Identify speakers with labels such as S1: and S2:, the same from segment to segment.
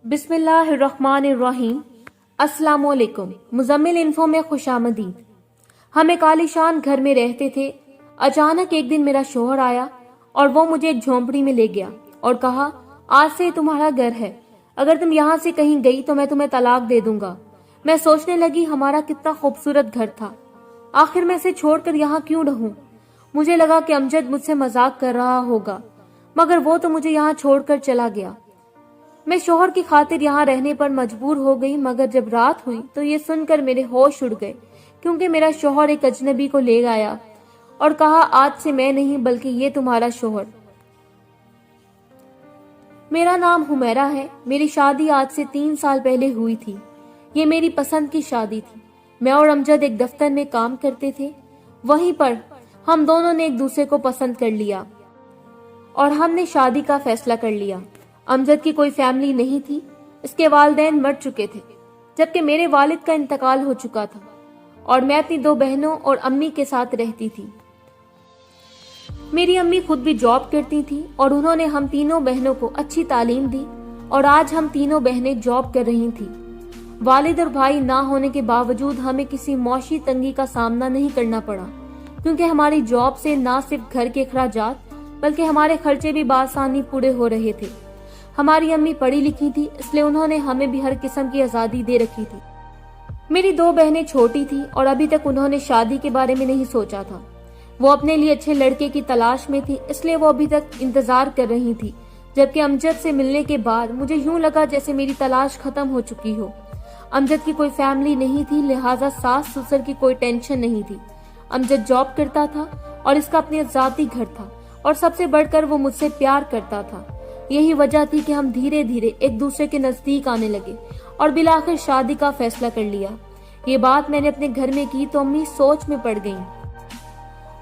S1: बिस्मिल्लाहिर्रहमानिर्रहीम। अस्सलाम वालेकुम। मुजम्मिल इन्फो में खुशामदीद। हम एक आलीशान घर में रहते थे। अचानक एक दिन मेरा शोहर आया और वो मुझे एक झोंपड़ी में ले गया और कहा, आज से तुम्हारा घर है, अगर तुम यहाँ से कहीं गई तो मैं तुम्हें तलाक दे दूंगा। मैं सोचने लगी हमारा कितना खूबसूरत घर था, आखिर मैं इसे छोड़कर यहाँ क्यों रहूं। मुझे लगा कि अमजद मुझसे मजाक कर रहा होगा, मगर वो तो मुझे यहाँ छोड़कर चला गया। मैं शोहर की खातिर यहाँ रहने पर मजबूर हो गई, मगर जब रात हुई तो ये सुनकर मेरे होश उड़ गए, क्योंकि मेरा शोहर एक अजनबी को ले आया और कहा, आज से मैं नहीं बल्कि ये तुम्हारा शोहर। मेरा नाम हुमैरा है। मेरी शादी आज से 3 साल पहले हुई थी। ये मेरी पसंद की शादी थी। मैं और अमजद एक दफ्तर में काम करते थे। वहीं पर हम दोनों ने एक दूसरे को पसंद कर लिया और हमने शादी का फैसला कर लिया। अमजद की कोई फैमिली नहीं थी, इसके वालिदैन मर चुके थे, जबकि मेरे वालिद का इंतकाल हो चुका था और मैं अपनी 2 बहनों और अम्मी के साथ रहती थी। मेरी अम्मी खुद भी जॉब करती थी और उन्होंने हम तीनों बहनों को अच्छी तालीम दी और आज हम तीनों बहनें जॉब कर रही थी। वालिद और भाई ना होने के बावजूद हमें किसी मौशी तंगी का सामना नहीं करना पड़ा, क्योंकि हमारी जॉब से ना सिर्फ घर के अखराजात बल्कि हमारे खर्चे भी बासानी पूरे हो रहे थे। हमारी अम्मी पढ़ी लिखी थी, इसलिए उन्होंने हमें भी हर किस्म की आजादी दे रखी थी। मेरी 2 बहनें छोटी थी और अभी तक उन्होंने शादी के बारे में नहीं सोचा था। वो अपने लिए अच्छे लड़के की तलाश में थी, इसलिए वो अभी तक इंतजार कर रही थी। जबकि अमजद से मिलने के बाद मुझे यूं लगा जैसे मेरी तलाश खत्म हो चुकी हो। अमजद की कोई फैमिली नहीं थी, लिहाजा सास ससुर की कोई टेंशन नहीं थी। अमजद जॉब करता था और इसका अपने जाती घर था और सबसे बढ़कर वो मुझसे प्यार करता था। यही वजह थी कि हम धीरे धीरे एक दूसरे के नजदीक आने लगे और बिलाखिर शादी का फैसला कर लिया। ये बात मैंने अपने घर में की तो अम्मी सोच में पड़ गईं।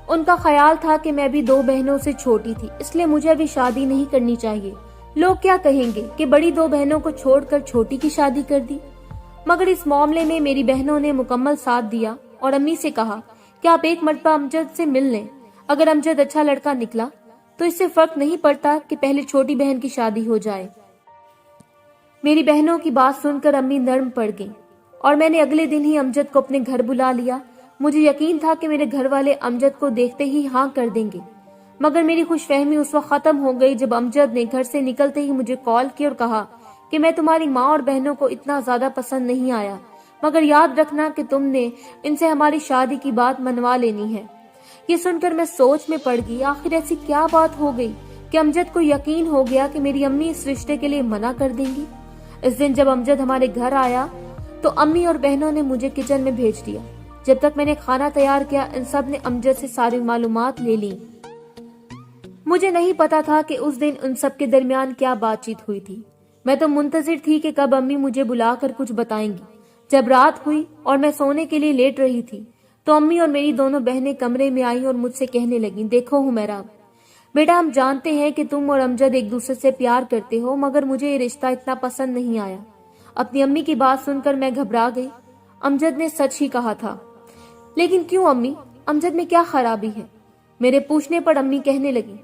S1: उनका ख्याल था कि मैं भी 2 बहनों से छोटी थी, इसलिए मुझे अभी शादी नहीं करनी चाहिए। लोग क्या कहेंगे कि बड़ी 2 बहनों को छोड़कर छोटी की शादी कर दी। मगर इस मामले में मेरी बहनों ने मुकम्मल साथ दिया और अम्मी से कहा कि आप एक मरतबा अमजद से मिल लें। अगर अमजद अच्छा लड़का निकला तो इससे फर्क नहीं पड़ता कि पहले छोटी बहन की शादी हो जाए। मेरी बहनों की बात सुनकर अम्मी नर्म पड़ गईं और मैंने अगले दिन ही अमजद को अपने घर बुला लिया। मुझे यकीन था कि मेरे घर वाले अमजद को देखते ही हाँ कर देंगे, मगर मेरी खुशफहमी उस वक्त खत्म हो गई जब अमजद ने घर से निकलते ही मुझे कॉल किया और कहा कि मैं तुम्हारी माँ और बहनों को इतना ज्यादा पसंद नहीं आया, मगर याद रखना कि तुमने इनसे हमारी शादी की बात मनवा लेनी है। ये सुनकर मैं सोच में पड़ गई, आखिर ऐसी क्या बात हो गई कि अमजद को यकीन हो गया कि मेरी अम्मी इस रिश्ते के लिए मना कर देंगी। इस दिन जब अमजद हमारे घर आया तो अम्मी और बहनों ने मुझे किचन में भेज दिया। जब तक मैंने खाना तैयार किया, इन सब ने अमजद से सारी मालूमात ले ली। मुझे नहीं पता था कि उस दिन उन सब के दरमियान क्या बातचीत हुई थी। मैं तो मुंतजिर थी कि कब अम्मी मुझे बुलाकर कुछ बताएंगी। जब रात हुई और मैं सोने के लिए लेट रही थी तो अम्मी और मेरी दोनों बहनें कमरे में आई और मुझसे कहने लगी, देखो हुमैरा बेटा, हम जानते हैं कि तुम और अमजद एक दूसरे से प्यार करते हो, मगर मुझे ये रिश्ता इतना पसंद नहीं आया। अपनी अम्मी की बात सुनकर मैं घबरा गई। अमजद ने सच ही कहा था। लेकिन क्यों अम्मी, अमजद में क्या खराबी है? मेरे पूछने पर अम्मी कहने लगी,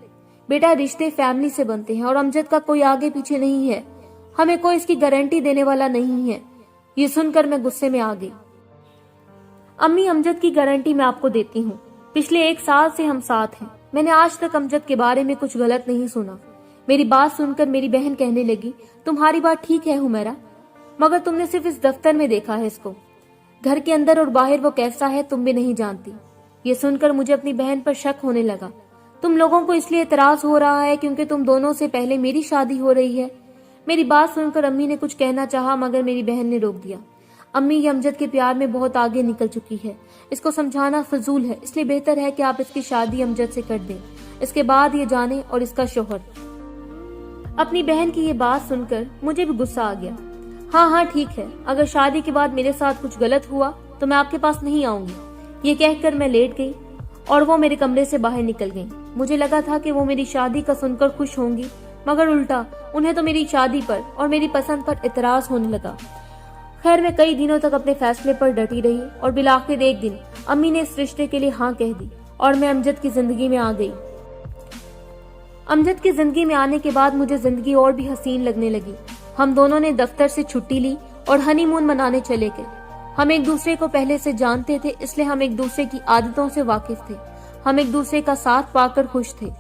S1: बेटा रिश्ते फैमिली से बनते हैं और अमजद का कोई आगे पीछे नहीं है, हमें कोई इसकी गारंटी देने वाला नहीं है। ये सुनकर मैं गुस्से में आ गई। अम्मी, अमजद की गारंटी मैं आपको देती हूँ। पिछले 1 साल से हम साथ हैं। मैंने आज तक अमजद के बारे में कुछ गलत नहीं सुना। मेरी बात सुनकर मेरी बहन कहने लगी, तुम्हारी बात ठीक है हुमैरा, मगर तुमने सिर्फ इस दफ्तर में देखा है इसको। घर के अंदर और बाहर वो कैसा है तुम भी नहीं जानती। ये सुनकर मुझे अपनी बहन पर शक होने लगा। तुम लोगों को इसलिए एतराज हो रहा है क्योंकि तुम दोनों से पहले मेरी शादी हो रही है। मेरी बात सुनकर अम्मी ने कुछ कहना चाहा, मगर मेरी बहन ने रोक दिया। अम्मी, ये अमजद के प्यार में बहुत आगे निकल चुकी है, इसको समझाना फजूल है, इसलिए बेहतर है कि आप इसकी शादी अमजद से कर दें, इसके बाद ये जाने और इसका शोहर। अपनी बहन की ये बात सुनकर मुझे भी गुस्सा आ गया। हाँ ठीक है, अगर शादी के बाद मेरे साथ कुछ गलत हुआ तो मैं आपके पास नहीं आऊंगी। ये कहकर मैं लेट गई और वो मेरे कमरे से बाहर निकल गई। मुझे लगा था कि वो मेरी शादी का सुनकर खुश होंगी, मगर उल्टा, उन्हें तो मेरी शादी पर और मेरी पसंद पर एतराज होने लगा। खैर, मैं कई दिनों तक अपने फैसले पर डटी रही और बिलाखिर एक दिन अम्मी ने इस रिश्ते के लिए हाँ कह दी और मैं अमजद की जिंदगी में आ गई। अमजद की जिंदगी में आने के बाद मुझे जिंदगी और भी हसीन लगने लगी। हम दोनों ने दफ्तर से छुट्टी ली और हनीमून मनाने चले गए। हम एक दूसरे को पहले से जानते थे, इसलिए हम एक दूसरे की आदतों से वाकिफ थे। हम एक दूसरे का साथ पाकर खुश थे।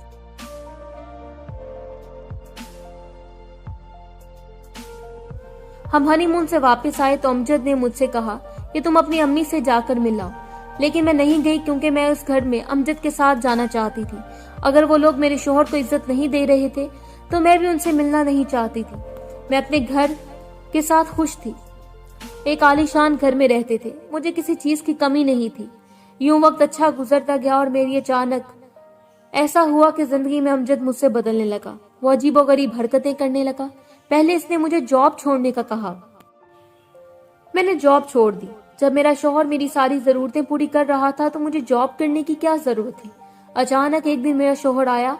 S1: हम हनीमून से वापस आए तो अमजद ने मुझसे कहा कि तुम अपनी अम्मी से जाकर मिल आओ, लेकिन मैं नहीं गई क्योंकि मैं उस घर में अमजद के साथ जाना चाहती थी। अगर वो लोग मेरे शोहर को इज्जत नहीं दे रहे थे तो मैं भी उनसे मिलना नहीं चाहती थी। मैं अपने घर के साथ खुश थी। एक आलीशान घर में रहते थे, मुझे किसी चीज की कमी नहीं थी। यूं वक्त अच्छा गुजरता गया और मेरी अचानक ऐसा हुआ कि जिंदगी में अमजद मुझसे बदलने लगा। वो अजीबोगरीब हरकतें करने लगा। पहले इसने मुझे जॉब छोड़ने का कहा। मैंने जॉब छोड़ दी। जब मेरा शौहर मेरी सारी जरूरतें पूरी कर रहा था तो मुझे जॉब करने की क्या जरूरत थी। अचानक एक दिन मेरा शौहर आया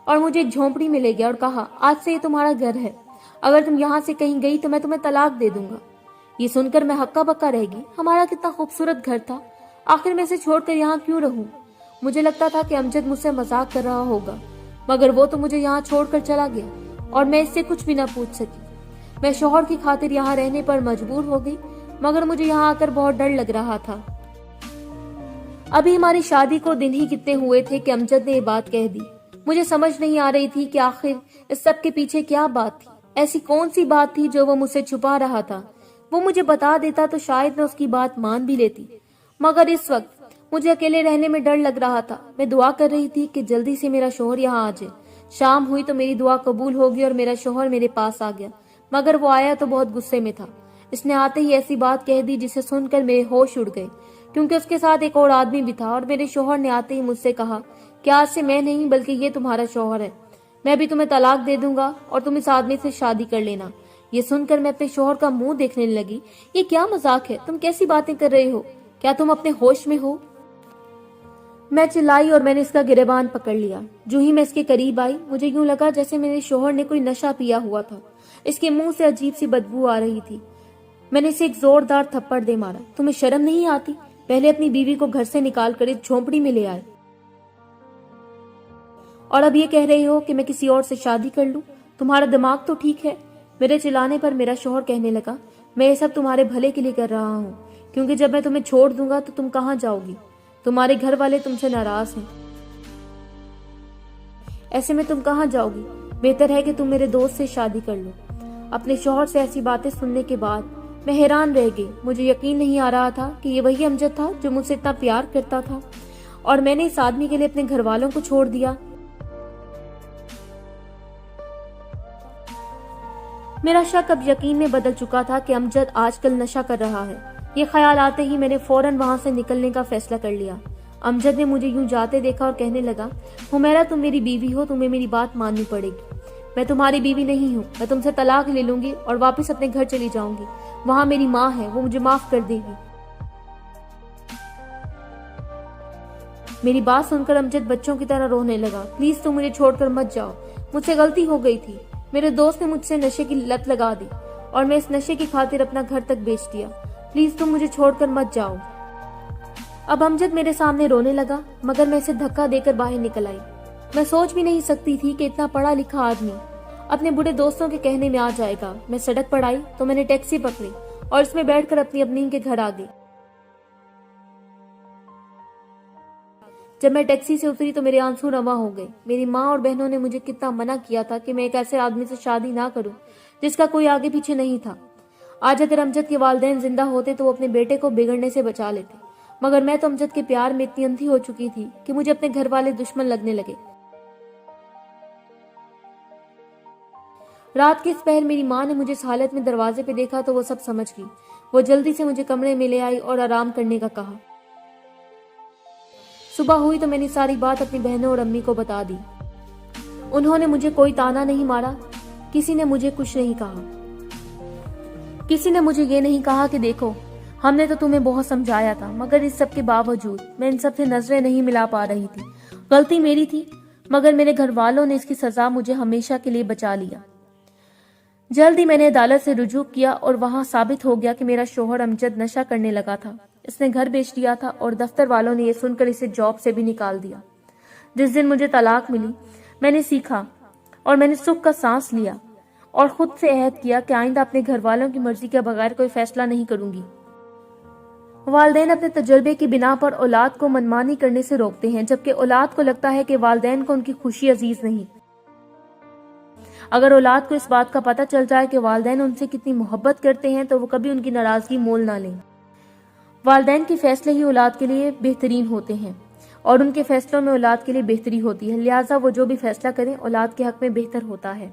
S1: और मुझे एक झोंपड़ी में ले गया और कहा, आज से ये तुम्हारा घर है, अगर तुम यहाँ से कहीं गई तो मैं तुम्हें तलाक दे दूंगा। ये सुनकर मैं हक्का बक्का रह गई। हमारा कितना खूबसूरत घर था, आखिर मैं इसे छोड़कर यहाँ क्यों रहूं? मुझे लगता था कि अमजद मुझसे मजाक कर रहा होगा, मगर वो तो मुझे यहाँ छोड़कर चला गया और मैं इससे कुछ भी न पूछ सकी। मैं शौहर की खातिर यहाँ रहने पर मजबूर हो गई, मगर मुझे यहाँ आकर बहुत डर लग रहा था। अभी हमारी शादी को दिन ही कितने हुए थे कि अमजद ने ये बात कह दी। मुझे समझ नहीं आ रही थी कि आखिर इस सब के पीछे क्या बात थी। ऐसी कौन सी बात थी जो वो मुझसे छुपा रहा था? वो मुझे बता देता तो शायद मैं उसकी बात मान भी लेती, मगर इस वक्त मुझे अकेले रहने में डर लग रहा था। मैं दुआ कर रही थी कि जल्दी से मेरा शौहर यहाँ आ जाए। शाम हुई तो मेरी दुआ कबूल होगी और मेरा शौहर मेरे पास आ गया, मगर वो आया तो बहुत गुस्से में था। इसने आते ही ऐसी बात कह दी जिसे सुनकर मेरे होश उड़ गए, क्योंकि उसके साथ एक और आदमी भी था। और मेरे शौहर ने आते ही मुझसे कहा कि आज से मैं नहीं बल्कि ये तुम्हारा शौहर है, मैं भी तुम्हें तलाक दे दूंगा और तुम इस आदमी से शादी कर लेना। ये सुनकर मैं अपने शौहर का मुंह देखने लगी। ये क्या मजाक है? तुम कैसी बातें कर रहे हो? क्या तुम अपने होश में हो? मैं चिल्लाई और मैंने इसका गिरेबान पकड़ लिया। जो ही मैं इसके करीब आई, मुझे यूं लगा जैसे मेरे शौहर ने कोई नशा पिया हुआ था। इसके मुंह से अजीब सी बदबू आ रही थी। मैंने इसे एक जोरदार थप्पड़ दे मारा। तुम्हें शर्म नहीं आती? पहले अपनी बीवी को घर से निकाल कर इस झोंपड़ी में ले आए और अब ये कह रहे हो कि मैं किसी और से शादी कर लूं? तुम्हारा दिमाग तो ठीक है? मेरे चिल्लाने पर मेरा शौहर कहने लगा, मैं ये सब तुम्हारे भले के लिए कर रहा हूँ, क्योंकि जब मैं तुम्हें छोड़ दूंगा तो तुम कहाँ जाओगी? तुम्हारे घर वाले तुमसे नाराज हैं। ऐसे में तुम कहाँ जाओगी? बेहतर है कि तुम मेरे दोस्त से शादी कर लो। अपने शौहर से ऐसी बातें सुनने के बाद मैं हैरान रह गई। मुझे यकीन नहीं आ रहा था कि ये वही अमजद था जो मुझसे इतना प्यार करता था और मैंने इस आदमी के लिए अपने घर वालों को छोड़ दिया। मेरा शक अब यकीन में बदल चुका था कि अमजद आजकल नशा कर रहा है। ये ख्याल आते ही मैंने फौरन वहां से निकलने का फैसला कर लिया। अमजद ने मुझे यूं जाते देखा और कहने लगा, हुमैरा तुम मेरी बीवी हो, तुम्हें मेरी बात माननी पड़ेगी। मैं तुम्हारी बीवी नहीं हूँ। मैं तुमसे तलाक ले लूंगी और वापस अपने घर चली जाऊंगी। वहां मेरी माँ है, वो मुझे माफ कर देगी। मेरी बात सुनकर अमजद बच्चों की तरह रोने लगा। प्लीज तुम मुझे छोड़कर मत जाओ, मुझसे गलती हो गई थी। मेरे दोस्त ने मुझसे नशे की लत लगा दी और मैं इस नशे की खातिर अपना घर तक बेच दिया। प्लीज तुम मुझे छोड़कर मत जाओ। अब अमजद मेरे सामने रोने लगा, मगर मैं इसे धक्का देकर बाहर निकल आई। मैं सोच भी नहीं सकती थी कि इतना पढ़ा लिखा आदमी अपने बूढ़े दोस्तों के कहने में आ जाएगा। मैं सड़क पर आई तो मैंने टैक्सी पकड़ी और इसमें बैठकर अपनी अम्मी के घर आ गई। जब मैं टैक्सी से उतरी तो मेरे आंसू रवा हो गए। मेरी माँ और बहनों ने मुझे कितना मना किया था कि मैं एक ऐसे आदमी से शादी ना करूं जिसका कोई आगे पीछे नहीं था। आज अगर अमजद के वालिदैन जिंदा होते तो वो अपने बेटे को बिगड़ने से बचा लेते, मगर मैं तो अमजद के प्यार में इतनी अंधी हो चुकी थी कि मुझे अपने घर वाले दुश्मन लगने लगे। रात के इस पहर मेरी माँ ने मुझे इस हालत में दरवाजे पे देखा तो वो सब समझ गई। वो जल्दी से मुझे कमरे में ले आई और आराम करने का कहा। सुबह हुई तो मैंने सारी बात अपनी बहनों और अम्मी को बता दी। उन्होंने मुझे कोई ताना नहीं मारा, किसी ने मुझे कुछ नहीं कहा। किसी ने मुझे ये नहीं कहा कि देखो हमने तो तुम्हें बहुत समझाया था, मगर इस सब के बावजूद मैं इन सब से नजरें नहीं मिला पा रही थी। गलती मेरी थी, मगर मेरे घर वालों ने इसकी सजा मुझे हमेशा के लिए बचा लिया। जल्द ही मैंने अदालत से रुजू किया और वहां साबित हो गया कि मेरा शौहर अमजद नशा करने लगा था। इसने घर बेच दिया था और दफ्तर वालों ने यह सुनकर इसे जॉब से भी निकाल दिया। जिस दिन मुझे तलाक मिली मैंने सीखा और मैंने सुख का सांस लिया اور خود سے عہد کیا کہ آئندہ اپنے گھر والوں کی مرضی کے بغیر کوئی فیصلہ نہیں کروں گی۔ والدین اپنے تجربے کی بنا پر اولاد کو منمانی کرنے سے روکتے ہیں، جبکہ اولاد کو لگتا ہے کہ والدین کو ان کی خوشی عزیز نہیں۔ اگر اولاد کو اس بات کا پتہ چل جائے کہ والدین ان سے کتنی محبت کرتے ہیں تو وہ کبھی ان کی ناراضگی مول نہ لیں۔ والدین کے فیصلے ہی اولاد کے لیے بہترین ہوتے ہیں اور ان کے فیصلوں میں اولاد کے لیے بہتری ہوتی ہے، لہٰذا وہ جو بھی فیصلہ کریں اولاد کے حق میں بہتر ہوتا ہے۔